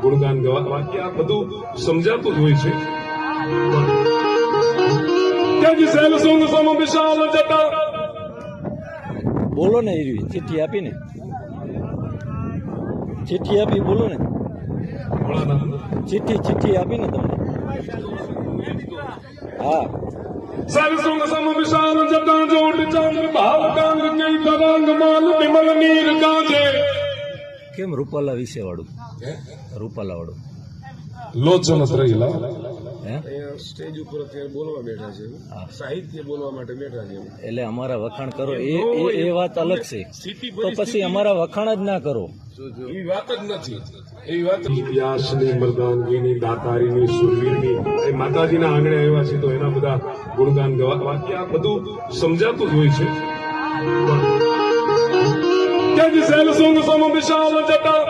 ગુણગાન ગવા વાક્ય આ બધું સમજાતું જ હોય છે. ત્યાંથી સહેલ સુંગ સમ વિશાલ જટા. બોલો ને એવી ચિઠ્ઠી આપીને, ચિઠ્ઠી આપી બોલો ને, ચિઠ્ઠી આપીને તમને. હા, સહેલ સુંગ સમ વિશાલ જટા જોડ ચાંદ ભાવ કાંગ કઈ તરંગ માલ વિમલ નીર ગાજે. કેમ રૂપાલા વિશે વાળું, રૂપાલા વાળું લોચન રહેલા હે? સ્ટેજ ઉપર અત્યારે બોલવા બેઠા છે, સાહિત્ય બોલવા માટે બેઠા છે. એટલે અમારા વખાણ કરો એ વાત અલગ છે, તો પછી અમારા વખાણ જ ના કરો. એવી વાત જ નથી, એવી વાત ઇતિહાસની મર્દાનગીની દાતારીની સુરવીરની એ માતાજીના આંગણે આવ્યા છે તો એના બધા ગુણગાન ગવા વાક્ય આ બધું સમજાતું જ હોય છે. ત્યાંથી સહેલ સુંગ સમ વિશાલ જટા.